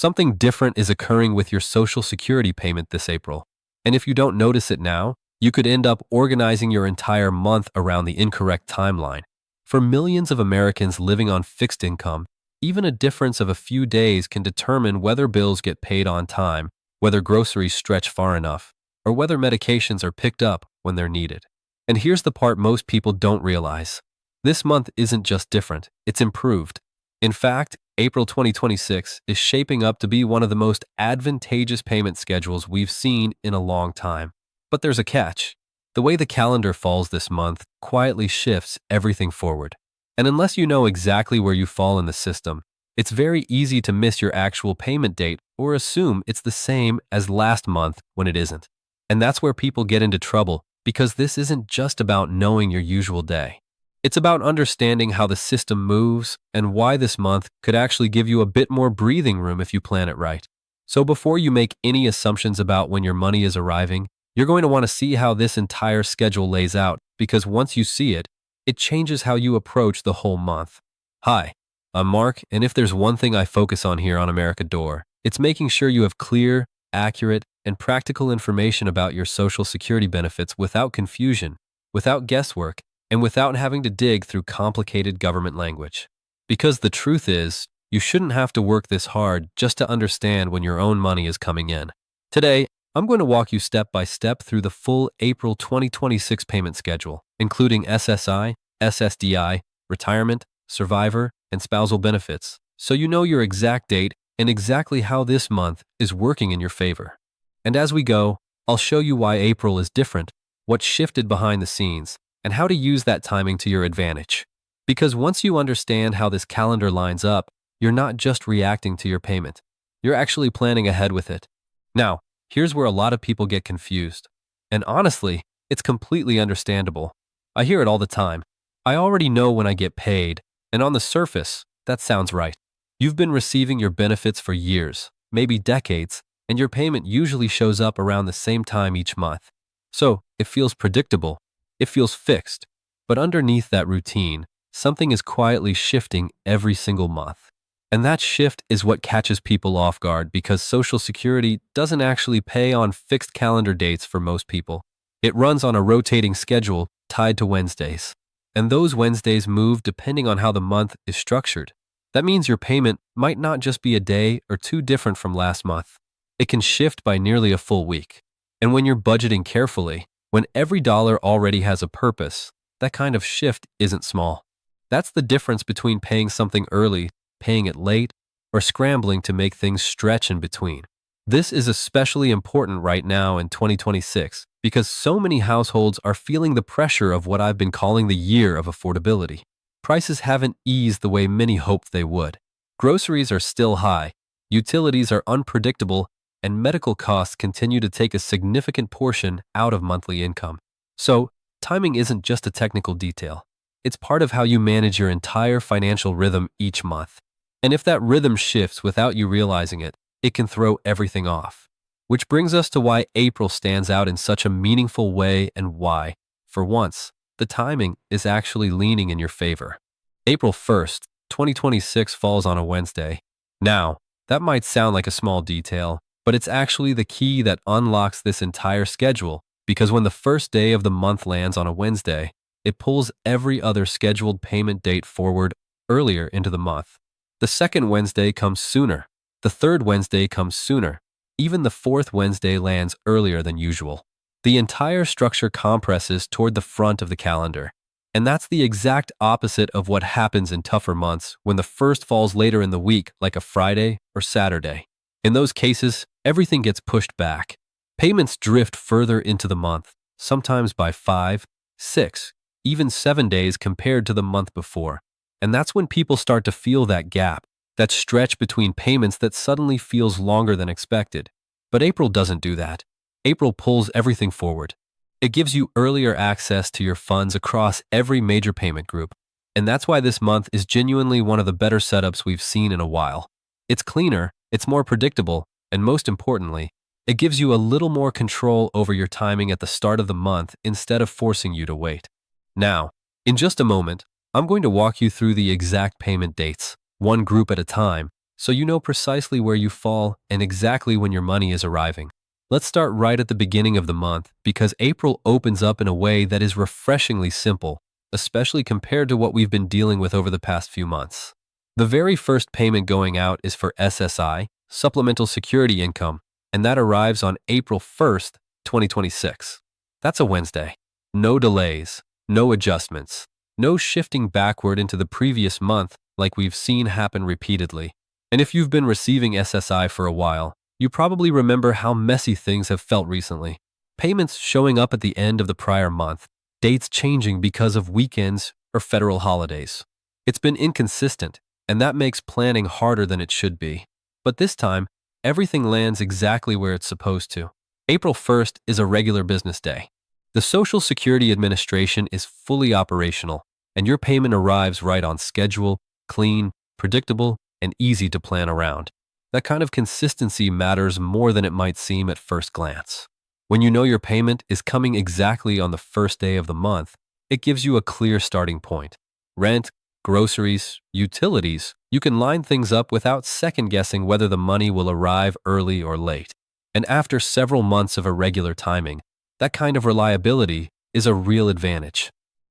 Something different is occurring with your Social Security payment this April. And if you don't notice it now, you could end up organizing your entire month around the incorrect timeline. For millions of Americans living on fixed income, even a difference of a few days can determine whether bills get paid on time, whether groceries stretch far enough, or whether medications are picked up when they're needed. And here's the part most people don't realize. This month isn't just different, it's improved. In fact, April 2026 is shaping up to be one of the most advantageous payment schedules we've seen in a long time. But there's a catch. The way the calendar falls this month quietly shifts everything forward. And unless you know exactly where you fall in the system, it's very easy to miss your actual payment date or assume it's the same as last month when it isn't. And that's where people get into trouble, because this isn't just about knowing your usual day. It's about understanding how the system moves and why this month could actually give you a bit more breathing room if you plan it right. So before you make any assumptions about when your money is arriving, you're going to want to see how this entire schedule lays out, because once you see it, it changes how you approach the whole month. Hi, I'm Mark, and if there's one thing I focus on here on America Door, it's making sure you have clear, accurate, and practical information about your Social Security benefits without confusion, without guesswork, and without having to dig through complicated government language. Because the truth is, you shouldn't have to work this hard just to understand when your own money is coming in. Today, I'm going to walk you step by step through the full April 2026 payment schedule, including SSI, SSDI, retirement, survivor, and spousal benefits, so you know your exact date and exactly how this month is working in your favor. And as we go, I'll show you why April is different, what shifted behind the scenes, and how to use that timing to your advantage. Because once you understand how this calendar lines up, you're not just reacting to your payment. You're actually planning ahead with it. Now, here's where a lot of people get confused. And honestly, it's completely understandable. I hear it all the time. I already know when I get paid, and on the surface, that sounds right. You've been receiving your benefits for years, maybe decades, and your payment usually shows up around the same time each month. So, it feels predictable. It feels fixed. But underneath that routine, something is quietly shifting every single month. And that shift is what catches people off guard, because Social Security doesn't actually pay on fixed calendar dates for most people. It runs on a rotating schedule tied to Wednesdays. And those Wednesdays move depending on how the month is structured. That means your payment might not just be a day or two different from last month. It can shift by nearly a full week. And when you're budgeting carefully, when every dollar already has a purpose, that kind of shift isn't small. That's the difference between paying something early, paying it late, or scrambling to make things stretch in between. This is especially important right now in 2026 because so many households are feeling the pressure of what I've been calling the year of affordability. Prices haven't eased the way many hoped they would. Groceries are still high, utilities are unpredictable, and medical costs continue to take a significant portion out of monthly income. So, timing isn't just a technical detail. It's part of how you manage your entire financial rhythm each month. And if that rhythm shifts without you realizing it, it can throw everything off. Which brings us to why April stands out in such a meaningful way and why, for once, the timing is actually leaning in your favor. April 1st, 2026 falls on a Wednesday. Now, that might sound like a small detail, but it's actually the key that unlocks this entire schedule, because when the first day of the month lands on a Wednesday, it pulls every other scheduled payment date forward earlier into the month. The second Wednesday comes sooner. The third Wednesday comes sooner. Even the fourth Wednesday lands earlier than usual. The entire structure compresses toward the front of the calendar. And that's the exact opposite of what happens in tougher months when the first falls later in the week, like a Friday or Saturday. In those cases, everything gets pushed back. Payments drift further into the month, sometimes by 5, 6, even 7 days compared to the month before. And that's when people start to feel that gap, that stretch between payments that suddenly feels longer than expected. But April doesn't do that. April pulls everything forward. It gives you earlier access to your funds across every major payment group. And that's why this month is genuinely one of the better setups we've seen in a while. It's cleaner, it's more predictable, and most importantly, it gives you a little more control over your timing at the start of the month instead of forcing you to wait. Now, in just a moment, I'm going to walk you through the exact payment dates, one group at a time, so you know precisely where you fall and exactly when your money is arriving. Let's start right at the beginning of the month because April opens up in a way that is refreshingly simple, especially compared to what we've been dealing with over the past few months. The very first payment going out is for SSI, Supplemental Security Income, and that arrives on April 1st, 2026. That's a Wednesday. No delays, no adjustments, no shifting backward into the previous month like we've seen happen repeatedly. And if you've been receiving SSI for a while, you probably remember how messy things have felt recently. Payments showing up at the end of the prior month, dates changing because of weekends or federal holidays. It's been inconsistent, and that makes planning harder than it should be. But this time, everything lands exactly where it's supposed to. April 1st is a regular business day. The Social Security Administration is fully operational, and your payment arrives right on schedule, clean, predictable, and easy to plan around. That kind of consistency matters more than it might seem at first glance. When you know your payment is coming exactly on the first day of the month, it gives you a clear starting point. Rent, groceries, utilities, you can line things up without second-guessing whether the money will arrive early or late. And after several months of irregular timing, that kind of reliability is a real advantage.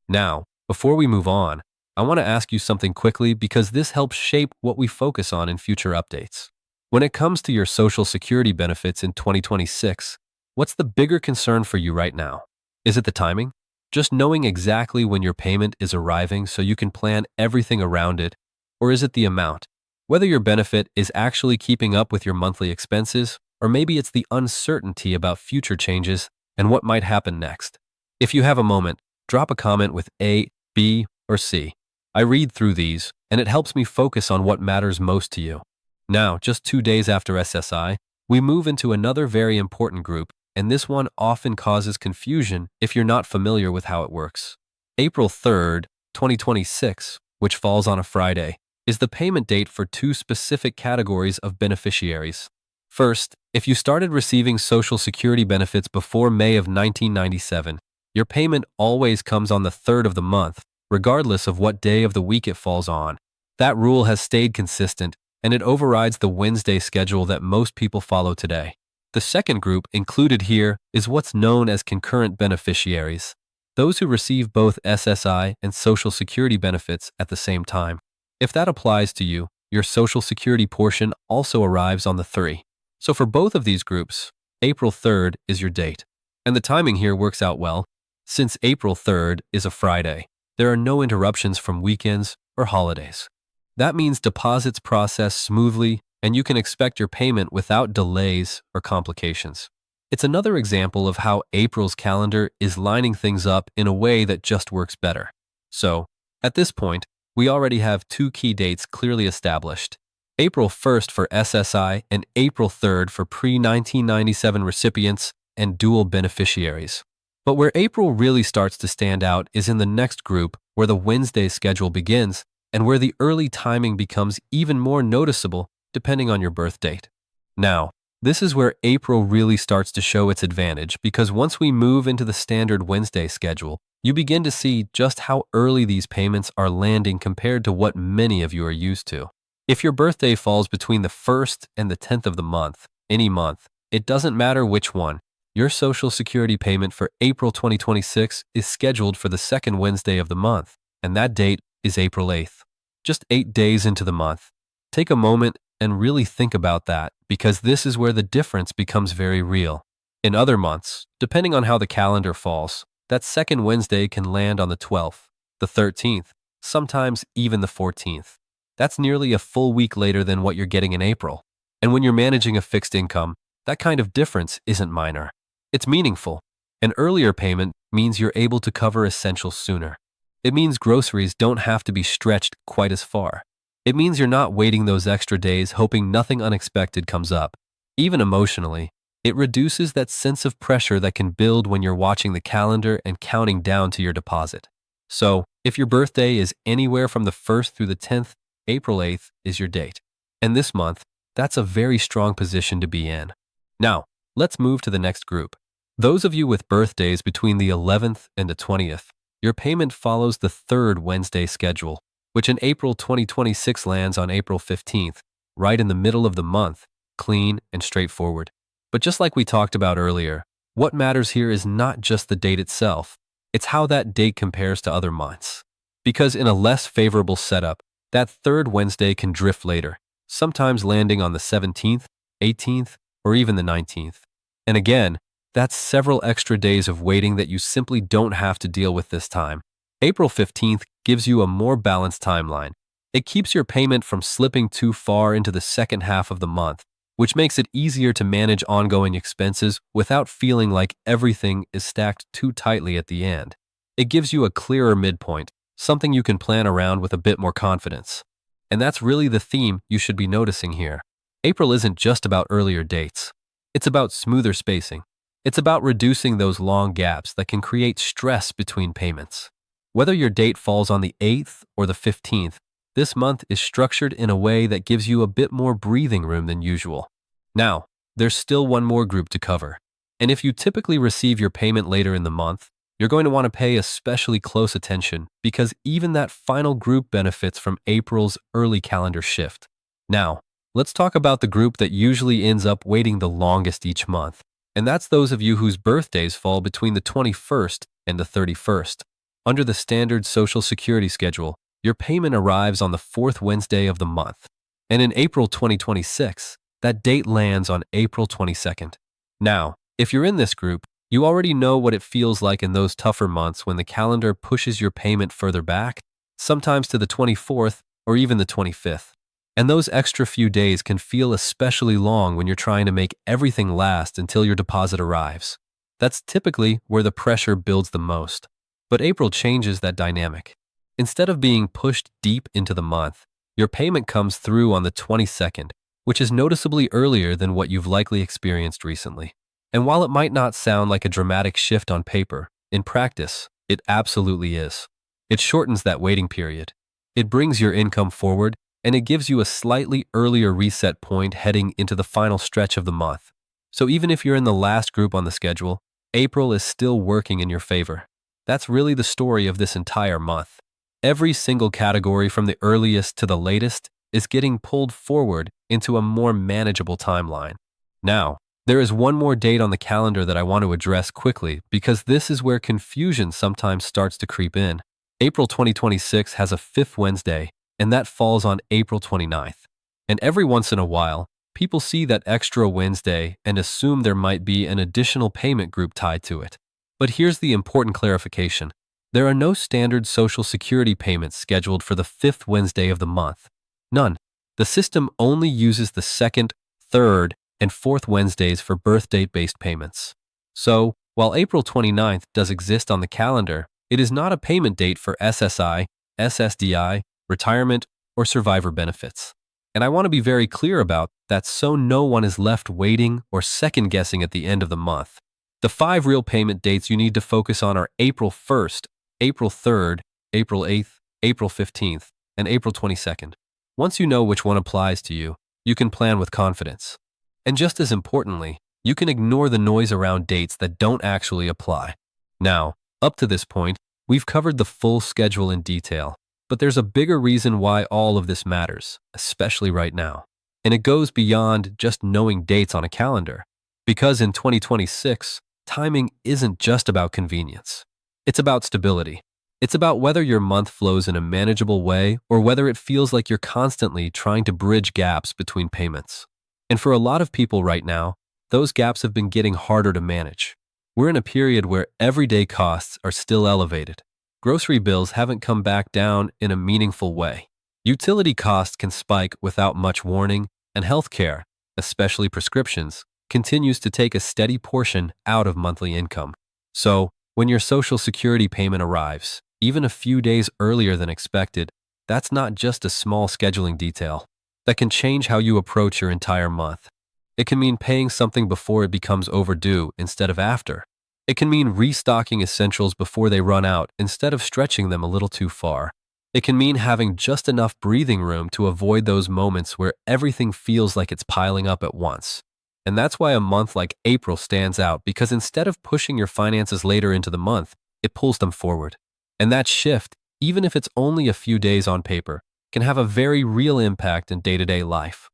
Now, before we move on, I want to ask you something quickly because this helps shape what we focus on in future updates. When it comes to your Social Security benefits in 2026, what's the bigger concern for you right now? Is it the timing? Just knowing exactly when your payment is arriving so you can plan everything around it? Or is it the amount? Whether your benefit is actually keeping up with your monthly expenses, or maybe it's the uncertainty about future changes and what might happen next. If you have a moment, drop a comment with A, B, or C. I read through these, and it helps me focus on what matters most to you. Now, just 2 days after SSI, we move into another very important group, and this one often causes confusion if you're not familiar with how it works. April 3rd, 2026, which falls on a Friday, is the payment date for two specific categories of beneficiaries. First, if you started receiving Social Security benefits before May of 1997, your payment always comes on the 3rd of the month, regardless of what day of the week it falls on. That rule has stayed consistent, and it overrides the Wednesday schedule that most people follow today. The second group included here is what's known as concurrent beneficiaries, those who receive both SSI and Social Security benefits at the same time. If that applies to you, your Social Security portion also arrives on the 3rd. So for both of these groups, April 3rd is your date. And the timing here works out well. Since April 3rd is a Friday, there are no interruptions from weekends or holidays. That means deposits process smoothly and you can expect your payment without delays or complications. It's another example of how April's calendar is lining things up in a way that just works better. So, at this point, we already have two key dates clearly established. April 1st for SSI and April 3rd for pre-1997 recipients and dual beneficiaries. But where April really starts to stand out is in the next group where the Wednesday schedule begins and where the early timing becomes even more noticeable depending on your birth date. Now, this is where April really starts to show its advantage because once we move into the standard Wednesday schedule, you begin to see just how early these payments are landing compared to what many of you are used to. If your birthday falls between the 1st and the 10th of the month, any month, it doesn't matter which one, your Social Security payment for April 2026 is scheduled for the second Wednesday of the month, and that date is April 8th. Just 8 days into the month. Take a moment and really think about that because this is where the difference becomes very real. In other months, depending on how the calendar falls, that second Wednesday can land on the 12th, the 13th, sometimes even the 14th. That's nearly a full week later than what you're getting in April. And when you're managing a fixed income, that kind of difference isn't minor. It's meaningful. An earlier payment means you're able to cover essentials sooner. It means groceries don't have to be stretched quite as far. It means you're not waiting those extra days hoping nothing unexpected comes up. Even emotionally, it reduces that sense of pressure that can build when you're watching the calendar and counting down to your deposit. So, if your birthday is anywhere from the 1st through the 10th, April 8th is your date. And this month, that's a very strong position to be in. Now, let's move to the next group. Those of you with birthdays between the 11th and the 20th, your payment follows the third Wednesday schedule, which in April 2026 lands on April 15th, right in the middle of the month, clean and straightforward. But just like we talked about earlier, what matters here is not just the date itself, it's how that date compares to other months. Because in a less favorable setup, that third Wednesday can drift later, sometimes landing on the 17th, 18th, or even the 19th. And again, that's several extra days of waiting that you simply don't have to deal with this time. April 15th gives you a more balanced timeline. It keeps your payment from slipping too far into the second half of the month, which makes it easier to manage ongoing expenses without feeling like everything is stacked too tightly at the end. It gives you a clearer midpoint, something you can plan around with a bit more confidence. And that's really the theme you should be noticing here. April isn't just about earlier dates. It's about smoother spacing. It's about reducing those long gaps that can create stress between payments. Whether your date falls on the 8th or the 15th, this month is structured in a way that gives you a bit more breathing room than usual. Now, there's still one more group to cover. And if you typically receive your payment later in the month, you're going to want to pay especially close attention because even that final group benefits from April's early calendar shift. Now, let's talk about the group that usually ends up waiting the longest each month. And that's those of you whose birthdays fall between the 21st and the 31st. Under the standard Social Security schedule, your payment arrives on the fourth Wednesday of the month. And in April 2026, that date lands on April 22nd. Now, if you're in this group, you already know what it feels like in those tougher months when the calendar pushes your payment further back, sometimes to the 24th or even the 25th. And those extra few days can feel especially long when you're trying to make everything last until your deposit arrives. That's typically where the pressure builds the most. But April changes that dynamic. Instead of being pushed deep into the month, your payment comes through on the 22nd, which is noticeably earlier than what you've likely experienced recently. And while it might not sound like a dramatic shift on paper, in practice, it absolutely is. It shortens that waiting period. It brings your income forward, and it gives you a slightly earlier reset point heading into the final stretch of the month. So even if you're in the last group on the schedule, April is still working in your favor. That's really the story of this entire month. Every single category from the earliest to the latest is getting pulled forward into a more manageable timeline. Now, there is one more date on the calendar that I want to address quickly because this is where confusion sometimes starts to creep in. April 2026 has a fifth Wednesday, and that falls on April 29th. And every once in a while, people see that extra Wednesday and assume there might be an additional payment group tied to it. But here's the important clarification. There are no standard Social Security payments scheduled for the fifth Wednesday of the month. None. The system only uses the second, third, and fourth Wednesdays for birth date-based payments. So, while April 29th does exist on the calendar, it is not a payment date for SSI, SSDI, retirement, or survivor benefits. And I want to be very clear about that so no one is left waiting or second-guessing at the end of the month. The 5 real payment dates you need to focus on are April 1st, April 3rd, April 8th, April 15th, and April 22nd. Once you know which one applies to you, you can plan with confidence. And just as importantly, you can ignore the noise around dates that don't actually apply. Now, up to this point, we've covered the full schedule in detail, but there's a bigger reason why all of this matters, especially right now. And it goes beyond just knowing dates on a calendar. Because in 2026, timing isn't just about convenience. It's about stability. It's about whether your month flows in a manageable way or whether it feels like you're constantly trying to bridge gaps between payments. And for a lot of people right now, those gaps have been getting harder to manage. We're in a period where everyday costs are still elevated. Grocery bills haven't come back down in a meaningful way. Utility costs can spike without much warning, and healthcare, especially prescriptions, continues to take a steady portion out of monthly income. So, when your Social Security payment arrives, even a few days earlier than expected, that's not just a small scheduling detail. That can change how you approach your entire month. It can mean paying something before it becomes overdue instead of after. It can mean restocking essentials before they run out instead of stretching them a little too far. It can mean having just enough breathing room to avoid those moments where everything feels like it's piling up at once. And that's why a month like April stands out, because instead of pushing your finances later into the month, it pulls them forward. And that shift, even if it's only a few days on paper, can have a very real impact in day-to-day life.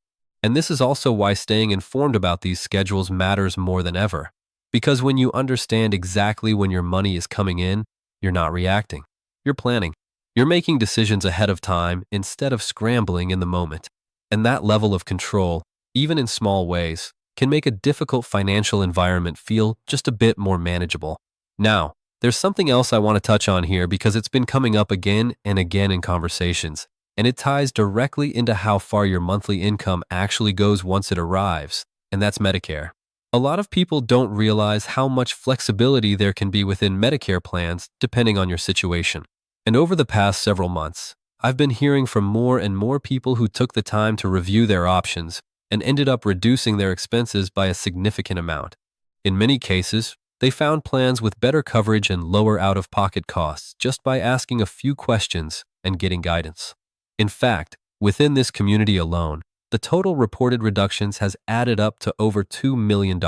And this is also why staying informed about these schedules matters more than ever. Because when you understand exactly when your money is coming in, you're not reacting. You're planning. You're making decisions ahead of time instead of scrambling in the moment. And that level of control, even in small ways, can make a difficult financial environment feel just a bit more manageable. Now, there's something else I want to touch on here because it's been coming up again and again in conversations, and it ties directly into how far your monthly income actually goes once it arrives, and that's Medicare. A lot of people don't realize how much flexibility there can be within Medicare plans depending on your situation. And over the past several months, I've been hearing from more and more people who took the time to review their options and ended up reducing their expenses by a significant amount. In many cases, they found plans with better coverage and lower out-of-pocket costs just by asking a few questions and getting guidance. In fact, within this community alone, the total reported reductions has added up to over $2 million.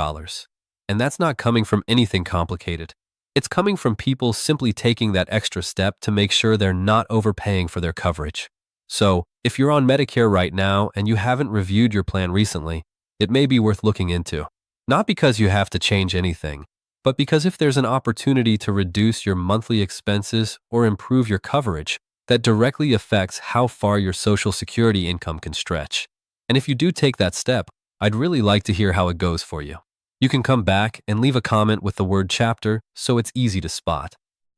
And that's not coming from anything complicated. It's coming from people simply taking that extra step to make sure they're not overpaying for their coverage. So, if you're on Medicare right now and you haven't reviewed your plan recently, it may be worth looking into. Not because you have to change anything, but because if there's an opportunity to reduce your monthly expenses or improve your coverage, that directly affects how far your Social Security income can stretch. And if you do take that step, I'd really like to hear how it goes for you. You can come back and leave a comment with the word chapter so it's easy to spot.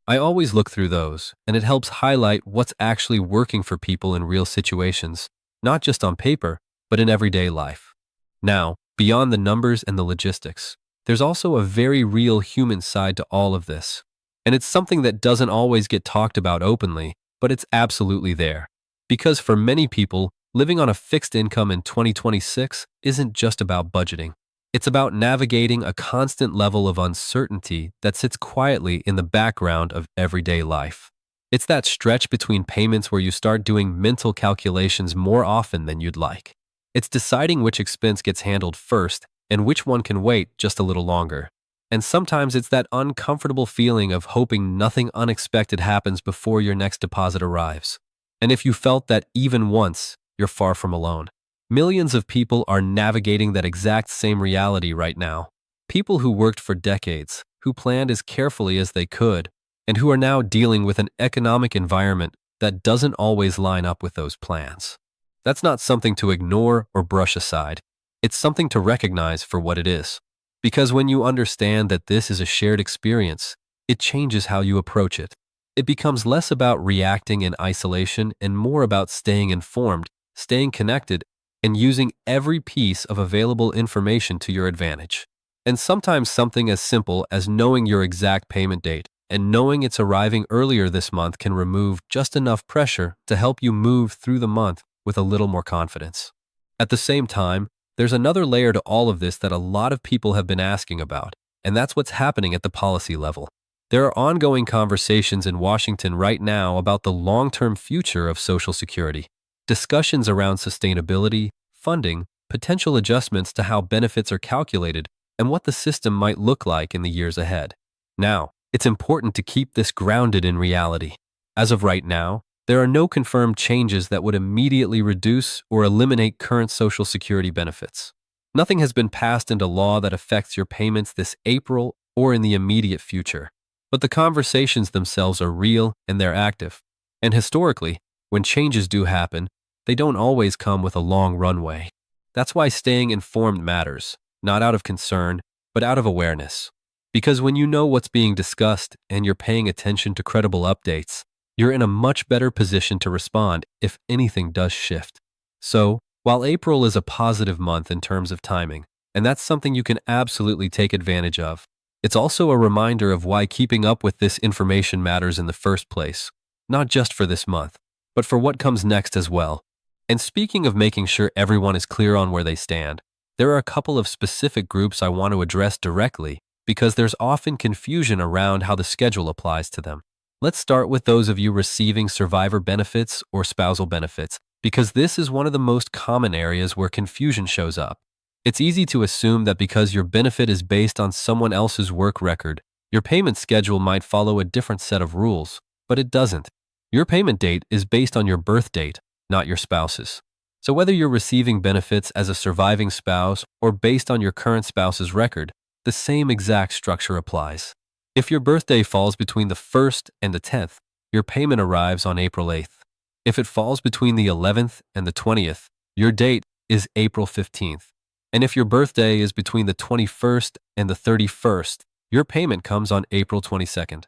I always look through those, and it helps highlight what's actually working for people in real situations, not just on paper, but in everyday life. Now, beyond the numbers and the logistics, there's also a very real human side to all of this. And it's something that doesn't always get talked about openly, but it's absolutely there. Because for many people, living on a fixed income in 2026 isn't just about budgeting. It's about navigating a constant level of uncertainty that sits quietly in the background of everyday life. It's that stretch between payments where you start doing mental calculations more often than you'd like. It's deciding which expense gets handled first and which one can wait just a little longer. And sometimes it's that uncomfortable feeling of hoping nothing unexpected happens before your next deposit arrives. And if you felt that even once, you're far from alone. Millions of people are navigating that exact same reality right now. People who worked for decades, who planned as carefully as they could, and who are now dealing with an economic environment that doesn't always line up with those plans. That's not something to ignore or brush aside. It's something to recognize for what it is. Because when you understand that this is a shared experience, it changes how you approach it. It becomes less about reacting in isolation and more about staying informed, staying connected, and using every piece of available information to your advantage. And sometimes something as simple as knowing your exact payment date and knowing it's arriving earlier this month can remove just enough pressure to help you move through the month with a little more confidence. At the same time, there's another layer to all of this that a lot of people have been asking about, and that's what's happening at the policy level. There are ongoing conversations in Washington right now about the long-term future of Social Security. Discussions around sustainability, funding, potential adjustments to how benefits are calculated, and what the system might look like in the years ahead. Now, it's important to keep this grounded in reality. As of right now, there are no confirmed changes that would immediately reduce or eliminate current Social Security benefits. Nothing has been passed into law that affects your payments this April or in the immediate future. But the conversations themselves are real and they're active. And historically, when changes do happen, they don't always come with a long runway. That's why staying informed matters, not out of concern, but out of awareness. Because when you know what's being discussed and you're paying attention to credible updates, you're in a much better position to respond if anything does shift. So, while April is a positive month in terms of timing, and that's something you can absolutely take advantage of, it's also a reminder of why keeping up with this information matters in the first place, not just for this month, but for what comes next as well. And speaking of making sure everyone is clear on where they stand, there are a couple of specific groups I want to address directly because there's often confusion around how the schedule applies to them. Let's start with those of you receiving survivor benefits or spousal benefits, because this is one of the most common areas where confusion shows up. It's easy to assume that because your benefit is based on someone else's work record, your payment schedule might follow a different set of rules, but it doesn't. Your payment date is based on your birth date, not your spouse's. So whether you're receiving benefits as a surviving spouse or based on your current spouse's record, the same exact structure applies. If your birthday falls between the 1st and the 10th, your payment arrives on April 8th. If it falls between the 11th and the 20th, your date is April 15th. And if your birthday is between the 21st and the 31st, your payment comes on April 22nd.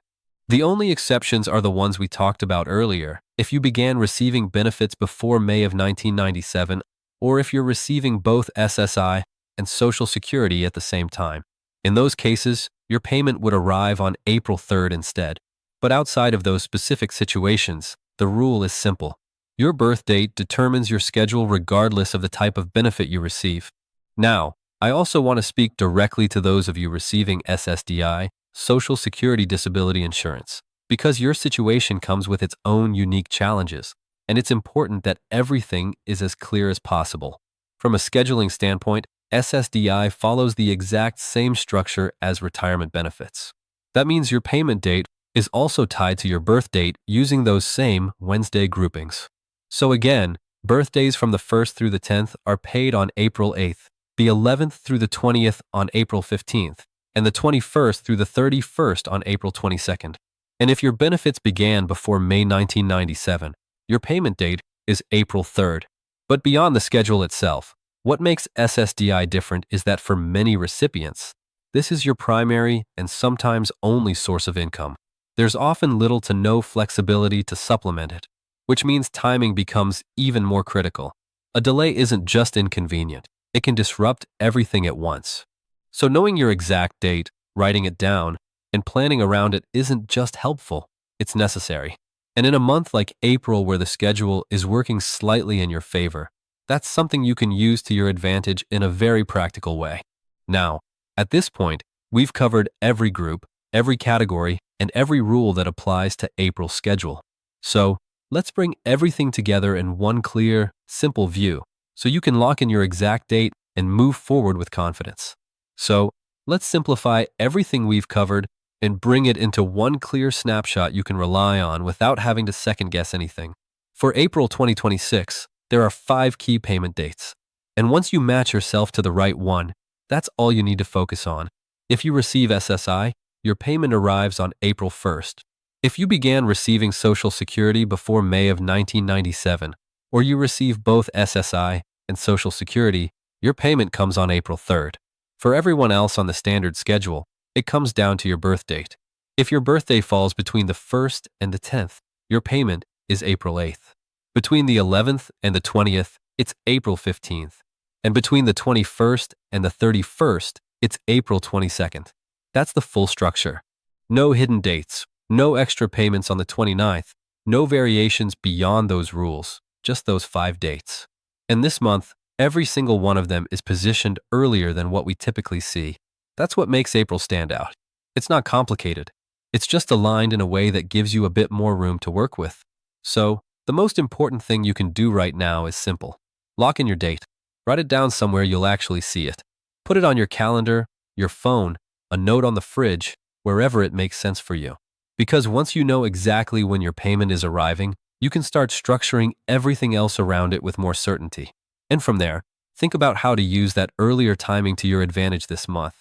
The only exceptions are the ones we talked about earlier. If you began receiving benefits before May of 1997, or if you're receiving both SSI and Social Security at the same time. In those cases, your payment would arrive on April 3rd instead. But outside of those specific situations, the rule is simple. Your birth date determines your schedule regardless of the type of benefit you receive. Now, I also want to speak directly to those of you receiving SSDI, Social Security Disability Insurance, because your situation comes with its own unique challenges, and it's important that everything is as clear as possible. From a scheduling standpoint, SSDI follows the exact same structure as retirement benefits. That means your payment date is also tied to your birth date using those same Wednesday groupings. So again, birthdays from the 1st through the 10th are paid on April 8th, the 11th through the 20th on April 15th, and the 21st through the 31st on April 22nd. And if your benefits began before May 1997, your payment date is April 3rd. But beyond the schedule itself, what makes SSDI different is that for many recipients, this is your primary and sometimes only source of income. There's often little to no flexibility to supplement it, which means timing becomes even more critical. A delay isn't just inconvenient, it can disrupt everything at once. So knowing your exact date, writing it down, and planning around it isn't just helpful, it's necessary. And in a month like April where the schedule is working slightly in your favor, that's something you can use to your advantage in a very practical way. Now, at this point, we've covered every group, every category, and every rule that applies to April's schedule. So, let's bring everything together in one clear, simple view, so you can lock in your exact date and move forward with confidence. So, let's simplify everything we've covered and bring it into one clear snapshot you can rely on without having to second-guess anything. For April 2026, there are 5 key payment dates. And once you match yourself to the right one, that's all you need to focus on. If you receive SSI, your payment arrives on April 1st. If you began receiving Social Security before May of 1997, or you receive both SSI and Social Security, your payment comes on April 3rd. For everyone else on the standard schedule, it comes down to your birth date. If your birthday falls between the 1st and the 10th, your payment is April 8th. Between the 11th and the 20th, it's April 15th. And between the 21st and the 31st, it's April 22nd. That's the full structure. No hidden dates, no extra payments on the 29th, no variations beyond those rules, just those 5 dates. And this month, every single one of them is positioned earlier than what we typically see. That's what makes April stand out. It's not complicated. It's just aligned in a way that gives you a bit more room to work with. So, the most important thing you can do right now is simple. Lock in your date. Write it down somewhere you'll actually see it. Put it on your calendar, your phone, a note on the fridge, wherever it makes sense for you. Because once you know exactly when your payment is arriving, you can start structuring everything else around it with more certainty. And from there, think about how to use that earlier timing to your advantage this month.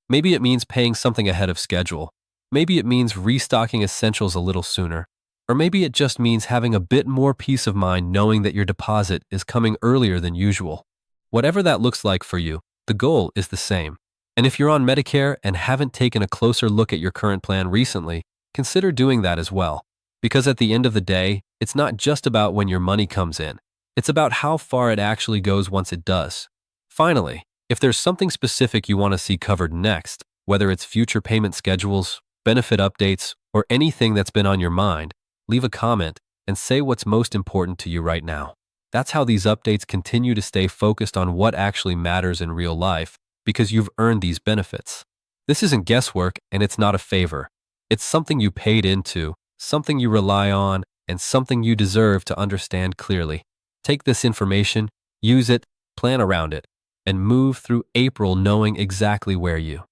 Maybe it means paying something ahead of schedule. Maybe it means restocking essentials a little sooner. Or maybe it just means having a bit more peace of mind knowing that your deposit is coming earlier than usual. Whatever that looks like for you, the goal is the same. And if you're on Medicare and haven't taken a closer look at your current plan recently, consider doing that as well. Because at the end of the day, it's not just about when your money comes in. It's about how far it actually goes once it does. Finally, if there's something specific you want to see covered next, whether it's future payment schedules, benefit updates, or anything that's been on your mind, leave a comment and say what's most important to you right now. That's how these updates continue to stay focused on what actually matters in real life, because you've earned these benefits. This isn't guesswork and it's not a favor. It's something you paid into, something you rely on, and something you deserve to understand clearly. Take this information, use it, plan around it, and move through April knowing exactly where you